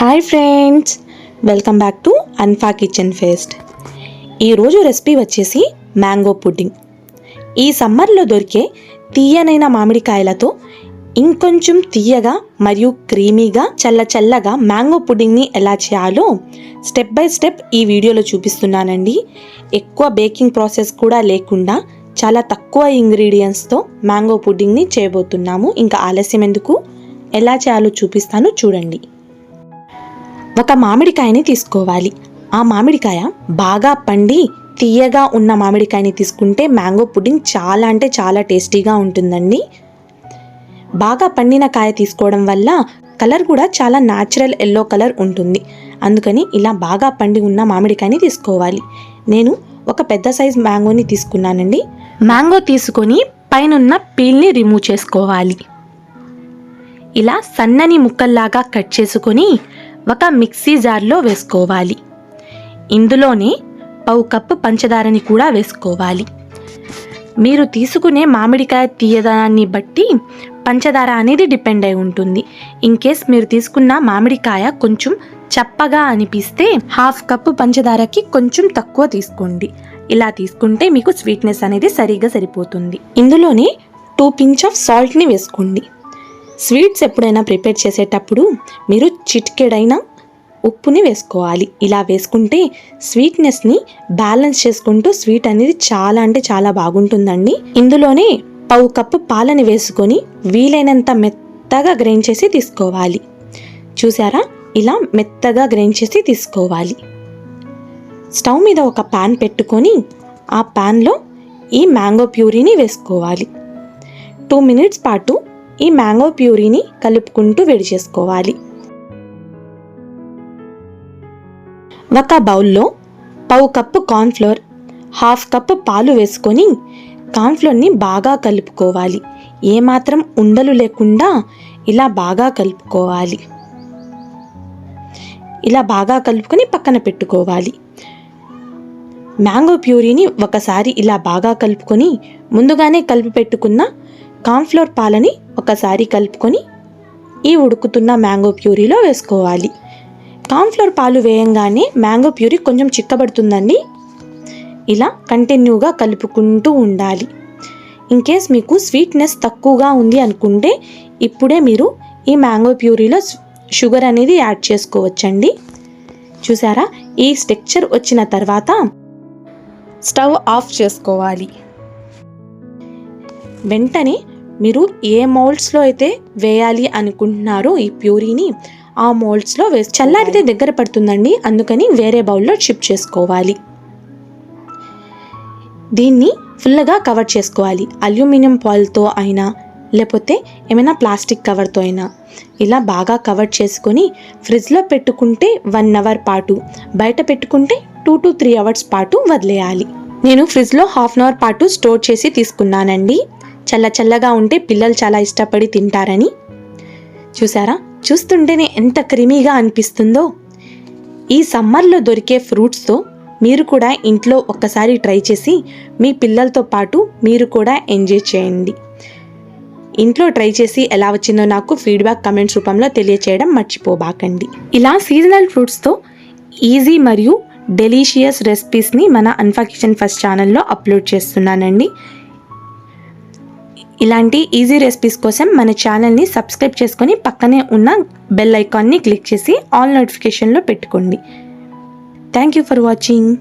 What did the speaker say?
Hi friends, welcome back to Anfa kitchen fest. ఈరోజు recipe వచ్చేసి mango pudding. ఈ సమ్మర్లో దొరికే తీయనైన మామిడికాయలతో ఇంకొంచెం తీయగా మరియు క్రీమీగా చల్లగా మ్యాంగో పుడ్డింగ్ని ఎలా చేయాలో స్టెప్ బై స్టెప్ ఈ వీడియోలో చూపిస్తున్నానండి. ఎక్కువ బేకింగ్ ప్రాసెస్ కూడా లేకుండా చాలా తక్కువ ఇంగ్రీడియంట్స్తో మ్యాంగో పుడ్డింగ్ని చేయబోతున్నాము. ఇంకా ఆలస్యం ఎందుకు, ఎలా చేయాలో చూపిస్తాను చూడండి. ఒక మామిడికాయని తీసుకోవాలి. ఆ మామిడికాయ బాగా పండి తీయగా ఉన్న మామిడికాయని తీసుకుంటే మ్యాంగో పుడ్డింగ్ చాలా అంటే చాలా టేస్టీగా ఉంటుందండి. బాగా పండిన కాయ తీసుకోవడం వల్ల కలర్ కూడా చాలా న్యాచురల్ ఎల్లో కలర్ ఉంటుంది. అందుకని ఇలా బాగా పండి ఉన్న మామిడికాయని తీసుకోవాలి. నేను ఒక పెద్ద సైజ్ మ్యాంగోని తీసుకున్నానండి. మ్యాంగో తీసుకొని పైనున్న పీల్ని రిమూవ్ చేసుకోవాలి. ఇలా సన్నని ముక్కల్లాగా కట్ చేసుకొని ఒక మిక్సీ జార్లో వేసుకోవాలి. ఇందులోనే 1/2 కప్పు పంచదారని కూడా వేసుకోవాలి. మీరు తీసుకునే మామిడికాయ తీయదనాన్ని బట్టి పంచదార అనేది డిపెండ్ అయి ఉంటుంది. ఇన్ కేస్ మీరు తీసుకున్న మామిడికాయ కొంచెం చప్పగా అనిపిస్తే 1/2 కప్పు పంచదారకి కొంచెం తక్కువ తీసుకోండి. ఇలా తీసుకుంటే మీకు స్వీట్నెస్ అనేది సరిగా సరిపోతుంది. ఇందులోనే 2 పించ్ ఆఫ్ సాల్ట్ని వేసుకోండి. స్వీట్స్ ఎప్పుడైనా ప్రిపేర్ చేసేటప్పుడు మీరు చిటికెడైన ఉప్పుని వేసుకోవాలి. ఇలా వేసుకుంటే స్వీట్నెస్ని బ్యాలెన్స్ చేసుకుంటూ స్వీట్ అనేది చాలా అంటే చాలా బాగుంటుందండి. ఇందులోనే 1/2 కప్పు పాలని వేసుకొని వీలైనంత మెత్తగా గ్రైండ్ చేసి తీసుకోవాలి. చూసారా, ఇలా మెత్తగా గ్రైండ్ చేసి తీసుకోవాలి. స్టవ్ మీద ఒక ప్యాన్ పెట్టుకొని ఆ ప్యాన్లో ఈ మ్యాంగో ప్యూరీని వేసుకోవాలి. 2 మినిట్స్ పాటు ఈ మ్యాంగో ప్యూరీని కలుపుకుంటూ వేడి చేసుకోవాలి. ఒక బౌల్లో 1/2 కప్పు కార్న్ఫ్లోర్, 1/2 కప్పు పాలు వేసుకొని కార్న్ఫ్లోర్ని బాగా కలుపుకోవాలి. ఏమాత్రం ఉండలు లేకుండా ఇలా బాగా కలుపుకోవాలి. ఇలా బాగా కలుపుకొని పక్కన పెట్టుకోవాలి. మ్యాంగో ప్యూరీని ఒకసారి ఇలా బాగా కలుపుకొని ముందుగానే కలిపి పెట్టుకున్న కార్న్ఫ్లోర్ పాలని ఒకసారి కలుపుకొని ఈ ఉడుకుతున్న మ్యాంగో ప్యూరీలో వేసుకోవాలి. కార్న్ఫ్లోర్ పాలు వేయంగానే మ్యాంగో ప్యూరీ కొంచెం చిక్కబడుతుందండి. ఇలా కంటిన్యూగా కలుపుకుంటూ ఉండాలి. ఇన్ కేస్ మీకు స్వీట్నెస్ తక్కువగా ఉంది అనుకుంటే ఇప్పుడే మీరు ఈ మ్యాంగో ప్యూరీలో షుగర్ అనేది యాడ్ చేసుకోవచ్చండి. చూసారా, ఈ టెక్స్చర్ వచ్చిన తర్వాత స్టవ్ ఆఫ్ చేసుకోవాలి. వెంటనే మీరు ఏ మౌల్డ్స్లో అయితే వేయాలి అనుకుంటున్నారో ఈ ప్యూరీని ఆ మౌల్డ్స్లో చల్లారితే దగ్గర పడుతుందండి. అందుకని వేరే బౌల్లో షిఫ్ట్ చేసుకోవాలి. దీన్ని ఫుల్గా కవర్ చేసుకోవాలి. అల్యూమినియం ఫాయిల్తో అయినా లేకపోతే ఏమైనా ప్లాస్టిక్ కవర్తో అయినా ఇలా బాగా కవర్ చేసుకొని ఫ్రిడ్జ్లో పెట్టుకుంటే 1 అవర్ పాటు, బయట పెట్టుకుంటే 2 to 3 అవర్స్ పాటు వదిలేయాలి. నేను ఫ్రిడ్జ్లో 1/2 అవర్ పాటు స్టోర్ చేసి తీసుకున్నానండి. చల్లగా ఉంటే పిల్లలు చాలా ఇష్టపడి తింటారని. చూసారా, చూస్తుంటేనే ఎంత క్రీమీగా అనిపిస్తుందో. ఈ సమ్మర్లో దొరికే ఫ్రూట్స్తో మీరు కూడా ఇంట్లో ఒక్కసారి ట్రై చేసి మీ పిల్లలతో పాటు మీరు కూడా ఎంజాయ్ చేయండి. ఇంట్లో ట్రై చేసి ఎలా వచ్చిందో నాకు ఫీడ్బ్యాక్ కమెంట్స్ రూపంలో తెలియచేయడం మర్చిపోబాకండి. ఇలా సీజనల్ ఫ్రూట్స్తో ఈజీ మరియు డెలీషియస్ రెసిపీస్ని మన అన్ఫా కిచెన్ ఫస్ట్ ఛానల్లో అప్లోడ్ చేస్తున్నానండి. ఇలాంటి ఈజీ రెసిపీస్ కోసం మన ఛానల్ని సబ్స్క్రైబ్ చేసుకొని పక్కనే ఉన్న బెల్ ఐకాన్ని క్లిక్ చేసి ఆల్ నోటిఫికేషన్లో పెట్టుకోండి. Thank you for watching.